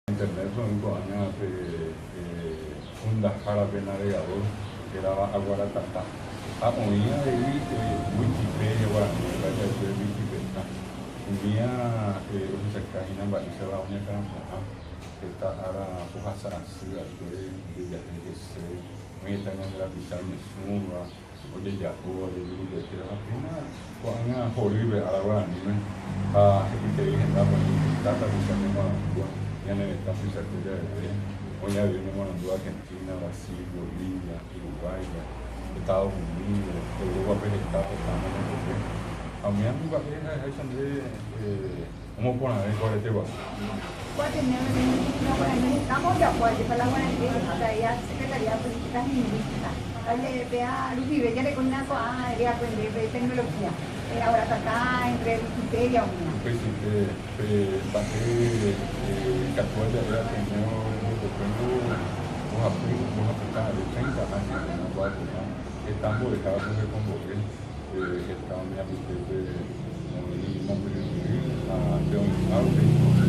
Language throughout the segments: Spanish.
Internet son 5 años un jarabe navegador que era Aguaratata. Oía ahí Wikipedia, Guarani, vaya a ser Wikipedia. Unía esa página, se va a unir a esta ara puhasa así, de viaje que se me está en la pizarra, me suma, oye ya, oye, de que la pena, cuando horrible a la Guarani, a que dije, no, tata pizarra, ya no está pizarra de hoy ya venimos a Argentina, Brasil, Bolivia, Uruguay, Estados Unidos, Europa, Estados Unidos. A mí a mi papel es ¿cómo poner el corte de voz? Estamos de acuerdo con la Secretaría de Políticas Lingüísticas. Vea, Luis, ya le conozco a aprender tecnología. Ahora está acá entre Wikipedia o una. Pues sí, papel, capaz de haber tenido los aplicados de 30 años, estamos de cada vez con Bogué, estamos en la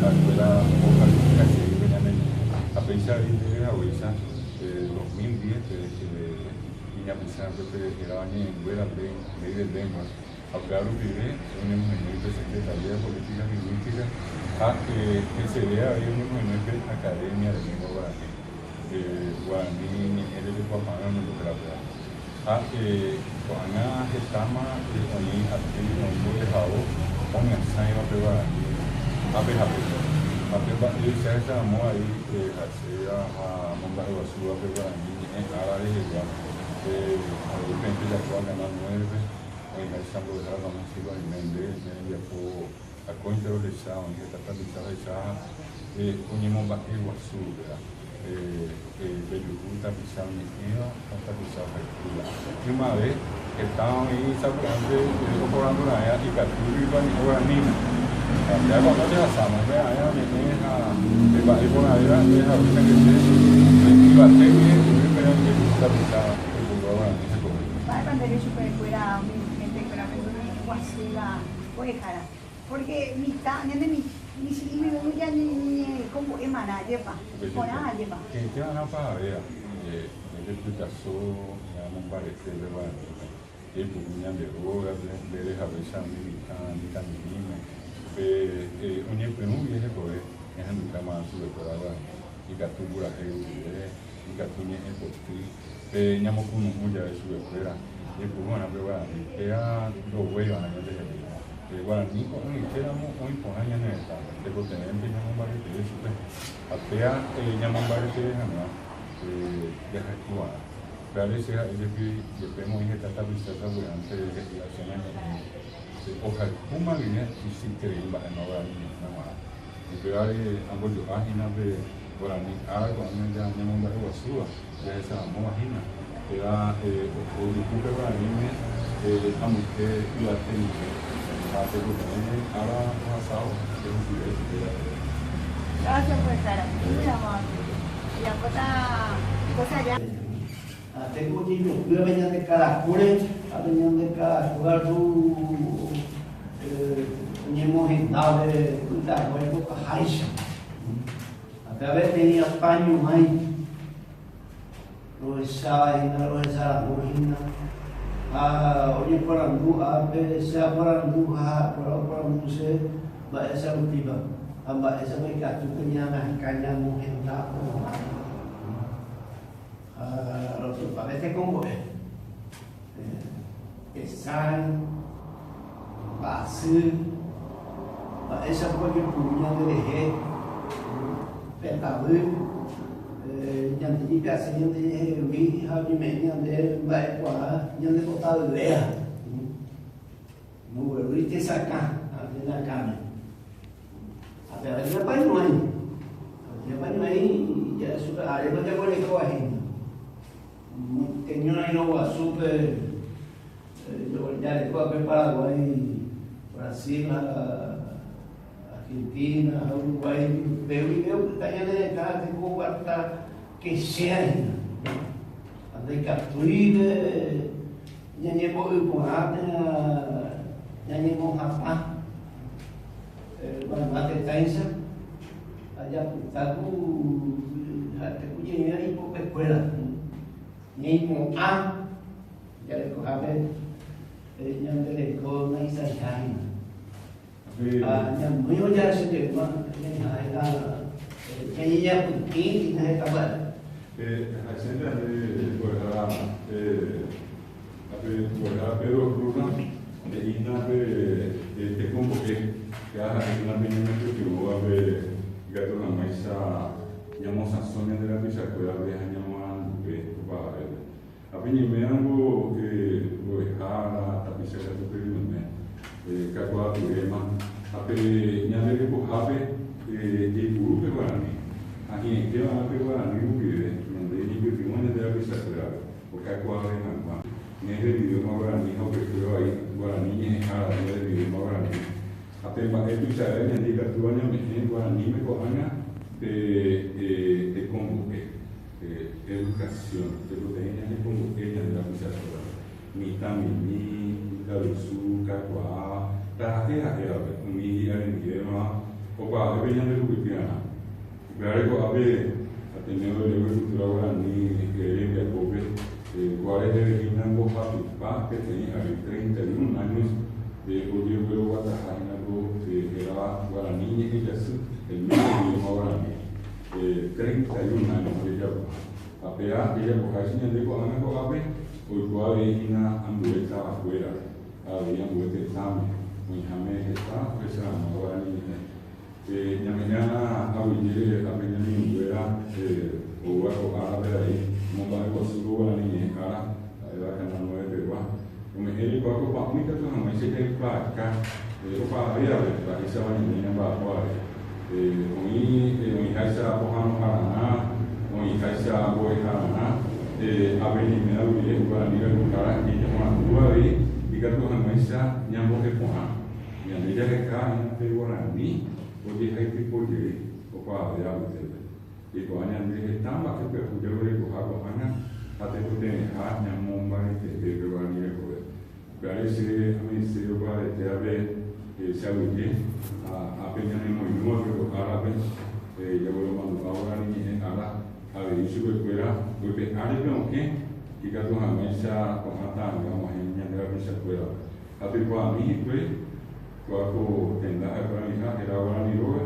la escuela a pesar de la huesa 2010 y a pesar de que era año en Buena Ley de Lengua, hablar un vive en el movimiento de Secretaría de Políticas Lingüísticas que se vea ahí un movimiento de Academia de Lengua Guaraní, el de Guapana, no lo creo. Cuando estamos ahí, aquí, no dejado, con el ensayo de Guaraní, a esa amor ahí, a Monda de Basura, de Guaraní, en Árabe, de repente ya fue a ganar 9, hoy me están logrando la música y Méndez, ya fue a cointeriorizar, que está capitalizada, unimos Baquí Basura. De Yucuta, pisar mi tío, hasta pisar Hercula. Y una vez que estaban ahí, antes incorporando una era y Caturi y Guaranina. Ya cuando se asamos, allá me de Bají por la era, es la ruta que se iba a ser bien, pero que está pisada, que por Guaraní se come. Para cuando yo supe que fuera gente que era Guasula, Oejara, porque mi ya ni como emana lleva, con nada lleva. Que ya no para ver, el explicación, ya no parece de Guaraní, el puñal de horas, de dejar esa militar, un empleo viejo por es en el campo de Guaraní, y que tu buraje, y que tu niño por ti, ñamo con un mulla de su escuela, y pues bueno, pero Guaraní, era los huellos a la gente de Guaraní, con el que éramos hoy por años en el estado, de por tener que ñamo varios de eso, apenas ñamo varios de jamás, de actuar. Pero ese es el que debemos ir a tratar de estar antes de investigación. Ojalá, una línea y sin creer en la Guaraní, nada más. Y pero ambos yo páginas de Guaraní, ahora cuando ya ñamo varios basura, ya esa página. Era o disculpe Guaraní, a mujer y la técnica. Ahora pasado, Gracias por estar aquí, mi amor. Y la cosa ya. Tengo que ir, yo venía de Caracure, venía de Caracure, teníamos en Dave, da huevo a Haixa. Até vez tenía paño ahí, lo echaba la morina. Oye por andu, sea por andu, por andu se, va esa motiva, amba esa me cacho tenía más caña mujer da. Lo que parece como están, base, esa fue que puña de eje, petabu. Nhân chỉ cả sẽ nhân thì vì hai chị mẹ nhân để vậy quả nhân để có tao về mua rồi cái sa cá thế là cá này ada ada apa ini ya sudah ada baca boleh kau ini kenyang ini wah super jadi kau Paraguay Brasil Argentina Uruguay Peru eu tanya deh cara kau buat que sea de capturir nyanyemo upohate nyanyemo hapa mate taisa allá taku hasta kuye ahí por escuela ni mo a ya le cojabe ñam de ko na isa jai ñam muy ya se de ma ni hai la ni ya puti ni hai tabal Hacienda de Guadalajara, pero Runa, de Ina de convoqué, que hay una pequeña que hubo a ver gato la maíza, llamamos a Sonia de la Pisa, que la vieja llaman que va a venir me hago Guadalajara, tapiza de tu primo, Cacua, Turema, a ver, ya le recojabe y Urupe Guarani. Aquí en a pegar a ningún video, donde hay patrimonio de la vista clave, porque hay cuadros en Alma. En el idioma guaraní, que creo ahí, guaraní en árabe, el idioma guaraní. Apenas el usuario me indica tu año en guaraní me cojan de convoque, educación, de proteínas de convoque de la vista clave. Mitamini, Galusu, Cacuá, Tajea, mi idioma, o para venir de Lupiana. Claro, a ver, atendiendo el nivel cultural guaraní, que en Jacobe, cuáles de Regina Bojapipa, que tenía 31 años, hoy yo veo Guatajana, que era guaraní, y ella es el mismo idioma guaraní, 31 años, ella, apenas ella Bojajina de Guanajuato, Bojape, hoy cuál Regina Ambueta afuera, había Ambueta examen, muy jamás está, pues era guaraní. Mañana a venir a venir fuera o a ver ahí como va a conseguir la niña cara la canal 9 de Perú como ele coloca o papo muito tudo mas ele tem para cá o para ver para essa menina vai fora com ele essa porra no Paraná com essa boa Paraná a venir me a vir para amiga do cara que tem uma rua aí e que tu mas essa minha morre com a minha amiga é cá não tem guarani Porque hay que poder ocupar de algo de y cuando han dicho tamba que yo voy a coger con Ana hasta que tenga hanya momba que de guarani ko parece a mí se yo para te ave se abuye a peña ni muy nuevo que árabe yo voy a mandar ahora ni en ala a ver si voy fuera porque árabe aunque y que tu hamisa con hata ngamos en ya de la fuera a ver para mí pues Cuando tenda para mi hija era ahora mi roga,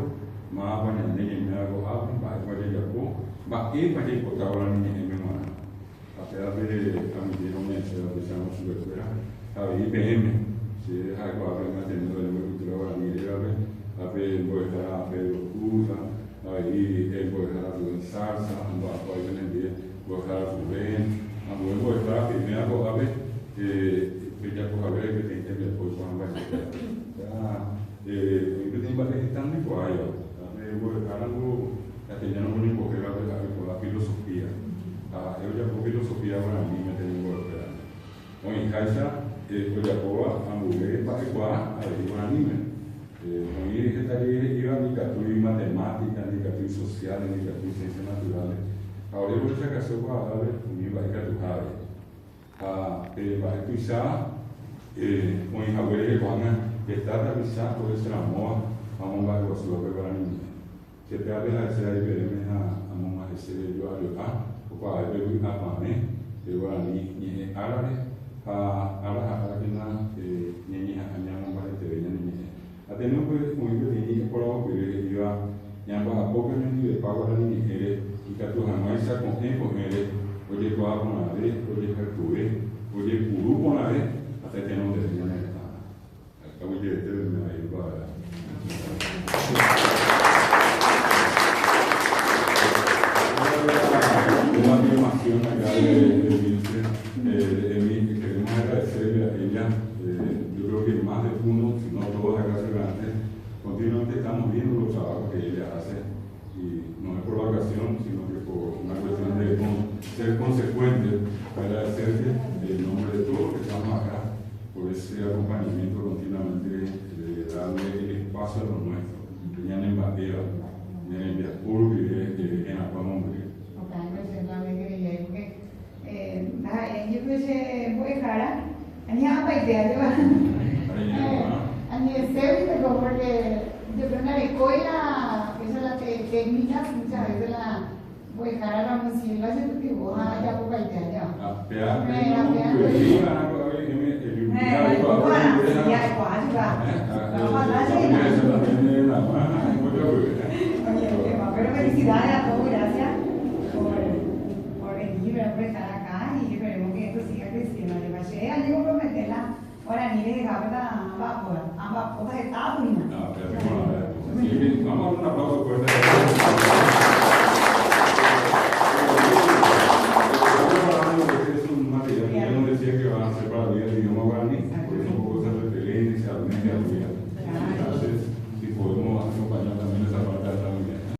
más para el niño me hago algo, para el cual ella fue, va a ir para el cual ahora niño en mi mano. A pesar de a mi hijo me se lo pensamos su escuela, a ver IPM, si es algo a ver más teniendo el nuevo cultura ahora ni de a ver voy a estar a Pedro Cruz, a ver voy a estar a Rubén Salsa, ando a poder en el día, voy a estar a Rubén, a ver voy a estar a primera cosa a ver, ya por a ver que te entiende después cuando va a ser. Itu timbal hitam ni kuayo, tapi sekarang katanya nombor ni bukan la filosofía. Eu já por filosofía agora ni me tenho agora. Em casa, eu já vou a mulher para igual a agora ni me. Aí que tá aí eu indicatório matemática, indicatório social, indicatório ciência natural. Agora eu já casou com a ave, me vai catucar. Vai puxar, com a mulher com que está avisado por esse amor a um bairro sua para mim. Se te abre a ser diferente a uma receber do alho o qual é o apamé eu ali ni árabe a que na ni a minha mãe vai ter ni até não foi muito ni por algo que eu a pouco nem pago ni ele e que tu mais sa com ele hoje tu a com a vez hoje hoje puro com a vez até que não deve nem Acabo de terminar aí agora. Uma afirmação na galera queremos agradecer a ella. Yo creo que más de uno, si no todos acá grandes, continuamente estamos viendo los trabajos que ella hace y no es por la ocasión, sino que por una cuestión de ser consecuente para hacerte el nombre de todos los que estamos acá. Por ese acompañamiento continuamente de darle el espacio a los nuestros, tenían en bandera, en el diásporo que en Acuamombre. Yo pensé, voy a dejar, a paitear, porque yo creo que la escuela, esa es la técnica. muchas veces la voy a cara a la música, yo te digo, ya poco hay que allá. Pero felicidades a todos, gracias por venir, por estar acá y esperemos que esto siga creciendo. Hay que comprometerla. Ahora ni le ambas cosas estaban. Vamos a dar un aplauso fuerte.